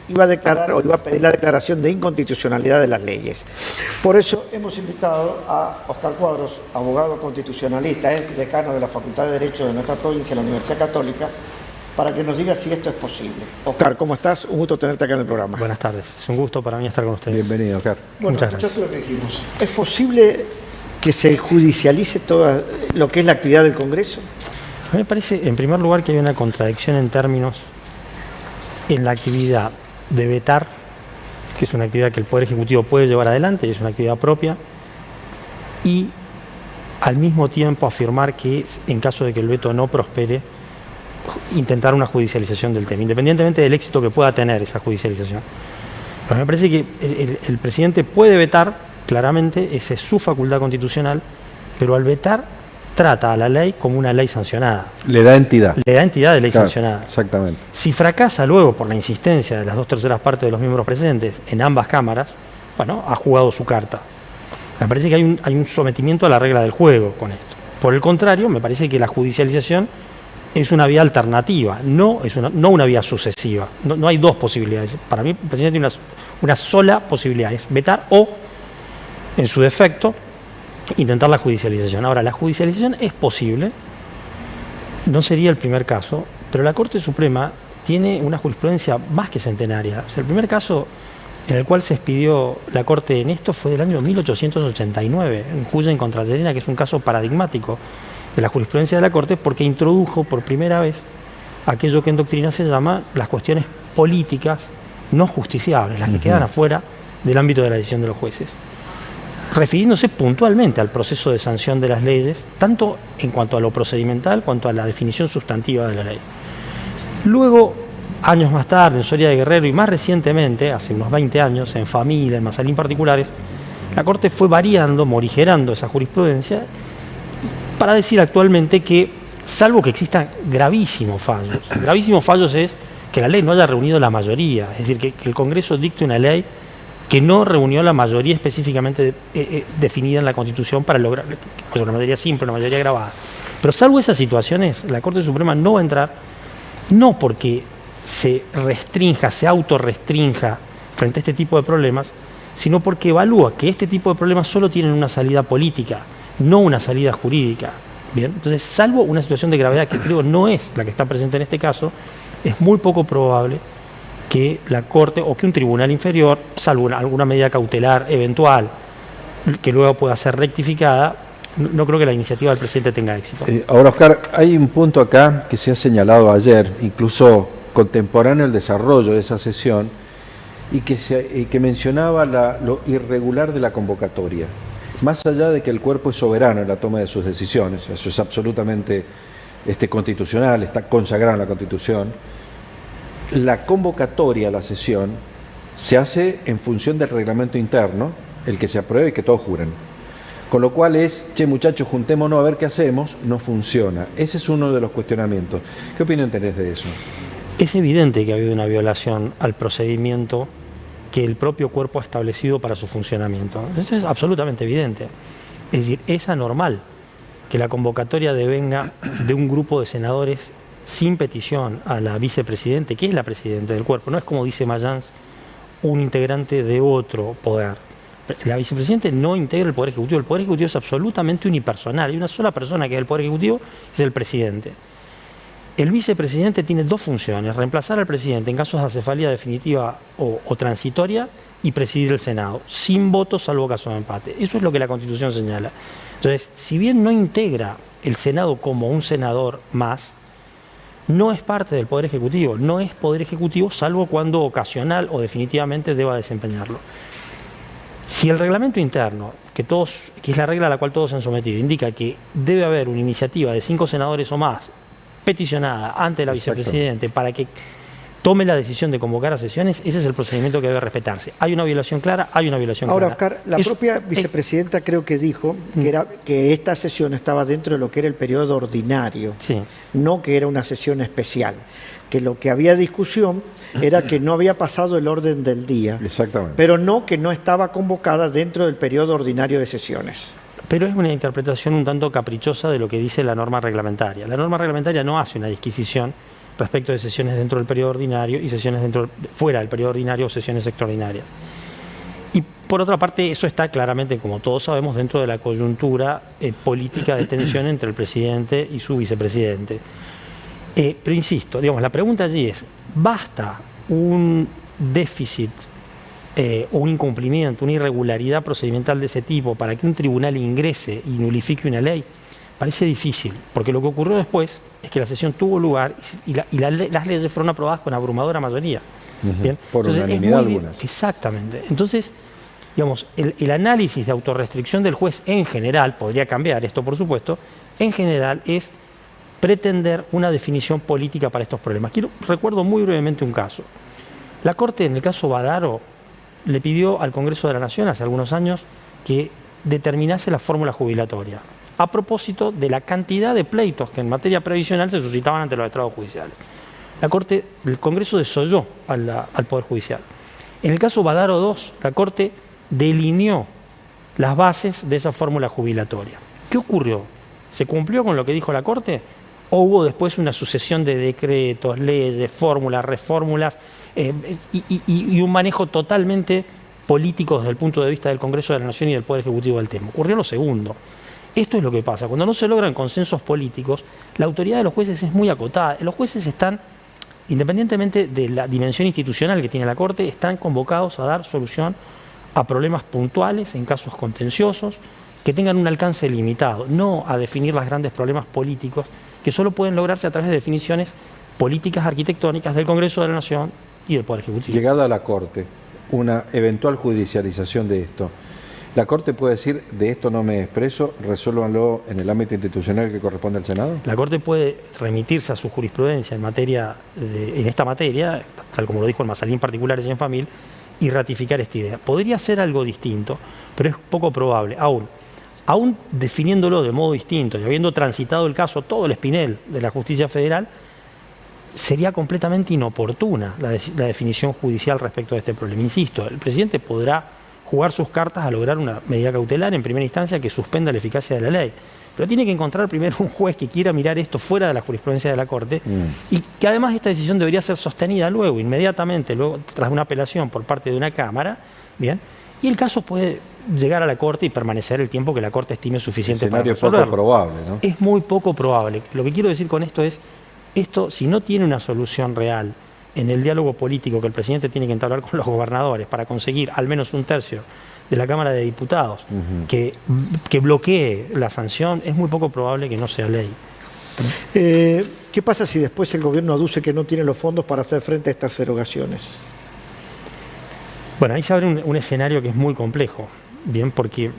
iba a declarar o iba a pedir la declaración de inconstitucionalidad de las leyes. Por eso hemos invitado a Oscar Cuadros, abogado constitucionalista, es decano de la Facultad de Derecho de nuestra provincia, la Universidad Católica, para que nos diga si esto es posible. Oscar, ¿cómo estás? Un gusto tenerte acá en el programa. Buenas tardes, es un gusto para mí estar con ustedes. Bienvenido, Oscar. Bueno, muchas gracias. Lo que dijimos. ¿Es posible que se judicialice todo lo que es la actividad del Congreso? A mí me parece, en primer lugar, que hay una contradicción en términos en la actividad de vetar, que es una actividad que el Poder Ejecutivo puede llevar adelante y es una actividad propia, y al mismo tiempo afirmar que en caso de que el veto no prospere, intentar una judicialización del tema, independientemente del éxito que pueda tener esa judicialización. Pero me parece que el presidente puede vetar, claramente, esa es su facultad constitucional, pero al vetar trata a la ley como una ley sancionada. Le da entidad. Le da entidad de ley Claro, sancionada. exactamente. Si fracasa luego por la insistencia de las 2/3 partes de los miembros presentes en ambas cámaras, bueno, ha jugado su carta. Me parece que hay un sometimiento a la regla del juego con esto. Por el contrario, me parece que la judicialización es una vía alternativa, no una vía sucesiva. No hay dos posibilidades. Para mí, el presidente tiene una sola posibilidad, es vetar o, en su defecto, intentar la judicialización. Ahora, la judicialización es posible, no sería el primer caso, pero la Corte Suprema tiene una jurisprudencia más que centenaria. O sea, el primer caso en el cual se expidió la Corte en esto fue del año 1889, en Huyen contra Llerena, que es un caso paradigmático de la jurisprudencia de la Corte, porque introdujo por primera vez aquello que en doctrina se llama las cuestiones políticas no justiciables, las que quedan afuera del ámbito de la decisión de los jueces, refiriéndose puntualmente al proceso de sanción de las leyes, tanto en cuanto a lo procedimental, cuanto a la definición sustantiva de la ley. Luego, años más tarde, en Soria de Guerrero y más recientemente, hace unos 20 años, en Familia, en Masalín particulares, la Corte fue variando, morigerando esa jurisprudencia para decir actualmente que, salvo que existan gravísimos fallos es que la ley no haya reunido la mayoría, es decir, que el Congreso dicte una ley que no reunió la mayoría específicamente definida en la Constitución para lograr, pues una mayoría simple, una mayoría agravada. Pero salvo esas situaciones, la Corte Suprema no va a entrar, no porque se restrinja, se autorrestrinja frente a este tipo de problemas, sino porque evalúa que este tipo de problemas solo tienen una salida política, no una salida jurídica. Bien, entonces, salvo una situación de gravedad que creo no es la que está presente en este caso, es muy poco probable que la Corte o que un tribunal inferior, salvo alguna medida cautelar eventual que luego pueda ser rectificada, no creo que la iniciativa del presidente tenga éxito. Ahora, Oscar, hay un punto acá que se ha señalado ayer, incluso contemporáneo al desarrollo de esa sesión, y que mencionaba lo irregular de la convocatoria. Más allá de que el cuerpo es soberano en la toma de sus decisiones, eso es absolutamente constitucional, está consagrado en la Constitución, la convocatoria a la sesión se hace en función del reglamento interno, el que se apruebe y que todos juren. Con lo cual che muchachos, juntémonos a ver qué hacemos, no funciona. Ese es uno de los cuestionamientos. ¿Qué opinión tenés de eso? Es evidente que ha habido una violación al procedimiento que el propio cuerpo ha establecido para su funcionamiento. Eso es absolutamente evidente. Es decir, es anormal que la convocatoria devenga de un grupo de senadores sin petición a la vicepresidente, que es la presidenta del cuerpo. No es, como dice Mayans, un integrante de otro poder. La vicepresidenta no integra el Poder Ejecutivo. El Poder Ejecutivo es absolutamente unipersonal. Hay una sola persona que es el Poder Ejecutivo, es el presidente. El vicepresidente tiene dos funciones: reemplazar al presidente en casos de acefalía definitiva o transitoria y presidir el Senado, sin votos salvo caso de empate. Eso es lo que la Constitución señala. Entonces, si bien no integra el Senado como un senador más, no es parte del Poder Ejecutivo, no es Poder Ejecutivo salvo cuando ocasional o definitivamente deba desempeñarlo. Si el reglamento interno, que es la regla a la cual todos se han sometido, indica que debe haber una iniciativa de 5 senadores o más peticionada ante la vicepresidente para que tome la decisión de convocar a sesiones, ese es el procedimiento que debe respetarse. Hay una violación clara, hay una violación clara. Ahora, clara. Oscar, la propia vicepresidenta creo que dijo que esta sesión estaba dentro de lo que era el periodo ordinario, sí, no que era una sesión especial, que lo que había discusión era que no había pasado el orden del día, exactamente, pero no que no estaba convocada dentro del periodo ordinario de sesiones. Pero es una interpretación un tanto caprichosa de lo que dice la norma reglamentaria. La norma reglamentaria no hace una disquisición respecto de sesiones dentro del periodo ordinario y sesiones fuera del periodo ordinario o sesiones extraordinarias. Y por otra parte, eso está claramente, como todos sabemos, dentro de la coyuntura política de tensión entre el presidente y su vicepresidente. Pero insisto, digamos, la pregunta allí es, ¿basta un déficit o un incumplimiento, una irregularidad procedimental de ese tipo para que un tribunal ingrese y nulifique una ley? Parece difícil, porque lo que ocurrió después es que la sesión tuvo lugar y las leyes fueron aprobadas con abrumadora mayoría. ¿Bien? Por Entonces, unanimidad algunas. Exactamente. Entonces, digamos, el análisis de autorrestricción del juez en general, podría cambiar esto por supuesto, en general es pretender una definición política para estos problemas. Recuerdo muy brevemente un caso. La Corte, en el caso Badaro, le pidió al Congreso de la Nación hace algunos años que determinase la fórmula jubilatoria, a propósito de la cantidad de pleitos que en materia previsional se suscitaban ante los estrados judiciales. El Congreso desoyó al Poder Judicial. En el caso Badaro II, la Corte delineó las bases de esa fórmula jubilatoria. ¿Qué ocurrió? ¿Se cumplió con lo que dijo la Corte? ¿O hubo después una sucesión de decretos, leyes, fórmulas, reformulas y un manejo totalmente político desde el punto de vista del Congreso de la Nación y del Poder Ejecutivo del tema? Ocurrió lo segundo. Esto es lo que pasa. Cuando no se logran consensos políticos, la autoridad de los jueces es muy acotada. Los jueces están, independientemente de la dimensión institucional que tiene la Corte, están convocados a dar solución a problemas puntuales en casos contenciosos que tengan un alcance limitado, no a definir los grandes problemas políticos que solo pueden lograrse a través de definiciones políticas arquitectónicas del Congreso de la Nación y del Poder Ejecutivo. Llegada a la Corte, una eventual judicialización de esto, ¿la Corte puede decir, de esto no me expreso, resuélvanlo en el ámbito institucional que corresponde al Senado? La Corte puede remitirse a su jurisprudencia en esta materia, tal como lo dijo el Masalín Particulares y en Famil, y ratificar esta idea. Podría ser algo distinto, pero es poco probable. Aún definiéndolo de modo distinto y habiendo transitado el caso todo el espinel de la justicia federal, sería completamente inoportuna la definición judicial respecto a este problema. Insisto, el presidente podrá jugar sus cartas a lograr una medida cautelar en primera instancia que suspenda la eficacia de la ley. Pero tiene que encontrar primero un juez que quiera mirar esto fuera de la jurisprudencia de la Corte y que además esta decisión debería ser sostenida luego, inmediatamente, luego tras una apelación por parte de una Cámara, ¿bien? Y el caso puede llegar a la Corte y permanecer el tiempo que la Corte estime suficiente para resolverlo. Es poco probable, ¿no? Es muy poco probable. Lo que quiero decir con esto es, esto si no tiene una solución real en el diálogo político que el presidente tiene que entablar con los gobernadores para conseguir al menos un tercio de la Cámara de Diputados que bloquee la sanción, es muy poco probable que no sea ley. ¿Qué pasa si después el gobierno aduce que no tiene los fondos para hacer frente a estas erogaciones? Bueno, ahí se abre un escenario que es muy complejo, bien, porque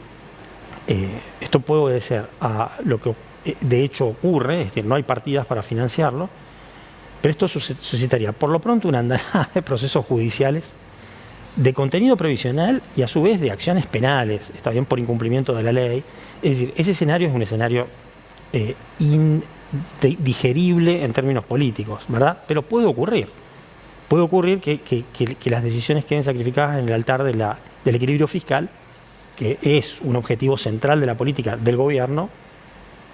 esto puede obedecer a lo que de hecho ocurre, es decir, no hay partidas para financiarlo, pero esto suscitaría por lo pronto una andanada de procesos judiciales de contenido previsional y a su vez de acciones penales, está bien, por incumplimiento de la ley. Es decir, ese escenario es un escenario indigerible en términos políticos, ¿verdad? Pero puede ocurrir. Puede ocurrir que las decisiones queden sacrificadas en el altar del equilibrio fiscal, que es un objetivo central de la política del gobierno,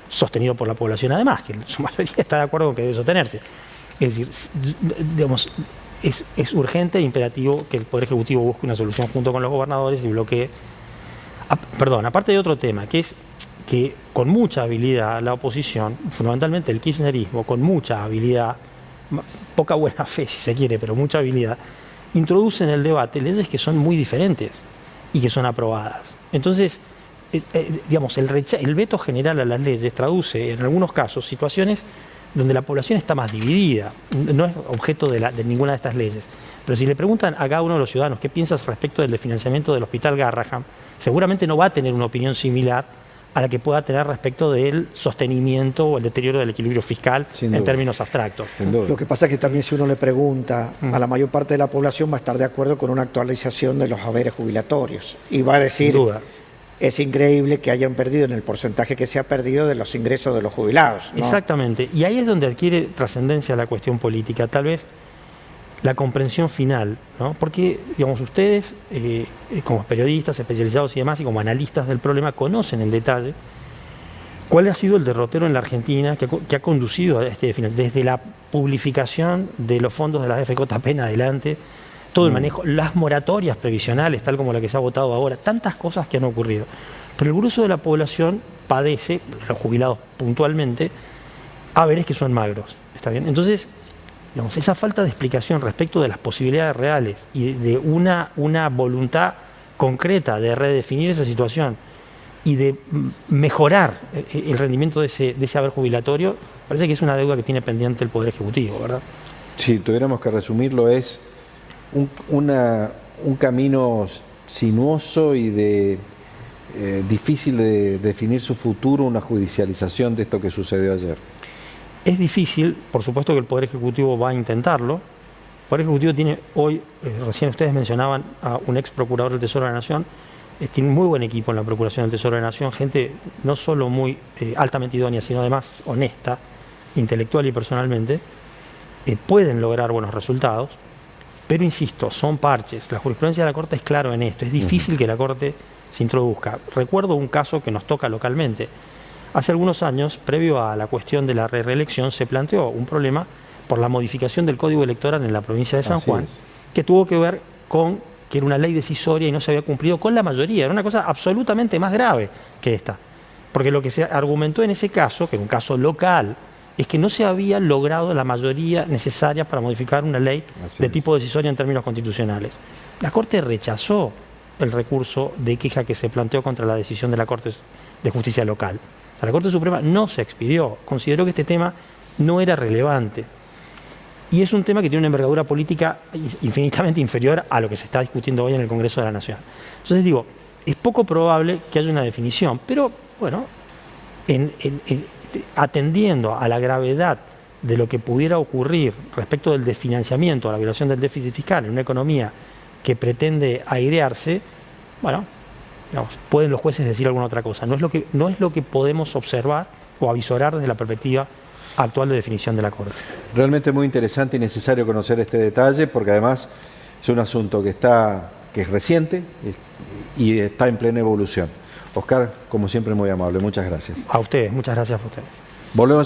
sostenido por la población además, que en su mayoría está de acuerdo con que debe sostenerse. Es decir, digamos, es urgente e imperativo que el Poder Ejecutivo busque una solución junto con los gobernadores y bloquee. Aparte de otro tema, que es que con mucha habilidad la oposición, fundamentalmente el kirchnerismo, con mucha habilidad, poca buena fe si se quiere, pero mucha habilidad, introduce en el debate leyes que son muy diferentes y que son aprobadas. Entonces, digamos, el veto general a las leyes traduce en algunos casos situaciones donde la población está más dividida, no es objeto de ninguna de estas leyes. Pero si le preguntan a cada uno de los ciudadanos qué piensas respecto del financiamiento del Hospital Garrahan, seguramente no va a tener una opinión similar a la que pueda tener respecto del sostenimiento o el deterioro del equilibrio fiscal en términos abstractos. Lo que pasa es que también si uno le pregunta a la mayor parte de la población va a estar de acuerdo con una actualización de los haberes jubilatorios y va a decir, sin duda, es increíble que hayan perdido en el porcentaje que se ha perdido de los ingresos de los jubilados, ¿no? Exactamente, y ahí es donde adquiere trascendencia la cuestión política, tal vez la comprensión final, ¿no? Porque, digamos, ustedes, como periodistas especializados y demás, y como analistas del problema, conocen en detalle ¿Cuál ha sido el derrotero en la Argentina que ha conducido a este final? Desde la publificación de los fondos de la FJP en adelante, todo el manejo, las moratorias previsionales, tal como la que se ha votado ahora, tantas cosas que han ocurrido. Pero el grueso de la población padece, los jubilados puntualmente, haberes que son magros. ¿Está bien? Entonces, digamos, esa falta de explicación respecto de las posibilidades reales y de una voluntad concreta de redefinir esa situación y de mejorar el rendimiento de ese haber jubilatorio, parece que es una deuda que tiene pendiente el Poder Ejecutivo, ¿verdad? Si tuviéramos que resumirlo, es un camino sinuoso y difícil de definir su futuro, una judicialización de esto que sucedió ayer. Es difícil, por supuesto que el Poder Ejecutivo va a intentarlo. El Poder Ejecutivo tiene hoy, recién ustedes mencionaban a un ex procurador del Tesoro de la Nación, tiene un muy buen equipo en la Procuración del Tesoro de la Nación, gente no solo muy altamente idónea, sino además honesta, intelectual y personalmente, pueden lograr buenos resultados, pero insisto, son parches. La jurisprudencia de la Corte es claro en esto, es difícil que la Corte se introduzca. Recuerdo un caso que nos toca localmente. Hace algunos años, previo a la cuestión de la reelección, se planteó un problema por la modificación del Código Electoral en la provincia de San Juan, que tuvo que ver con que era una ley decisoria y no se había cumplido con la mayoría. Era una cosa absolutamente más grave que esta. Porque lo que se argumentó en ese caso, que era un caso local, es que no se había logrado la mayoría necesaria para modificar una ley de tipo decisorio en términos constitucionales. La Corte rechazó el recurso de queja que se planteó contra la decisión de la Corte de Justicia local. O sea, la Corte Suprema no se expidió, consideró que este tema no era relevante. Y es un tema que tiene una envergadura política infinitamente inferior a lo que se está discutiendo hoy en el Congreso de la Nación. Entonces digo, es poco probable que haya una definición, pero bueno, atendiendo a la gravedad de lo que pudiera ocurrir respecto del desfinanciamiento, a la violación del déficit fiscal en una economía que pretende airearse, bueno, digamos, pueden los jueces decir alguna otra cosa. No es lo que podemos observar o avisorar desde la perspectiva actual de definición de la Corte. Realmente muy interesante y necesario conocer este detalle, porque además es un asunto que es reciente y está en plena evolución. Oscar, como siempre, muy amable. Muchas gracias. A ustedes, muchas gracias a ustedes. Volvemos.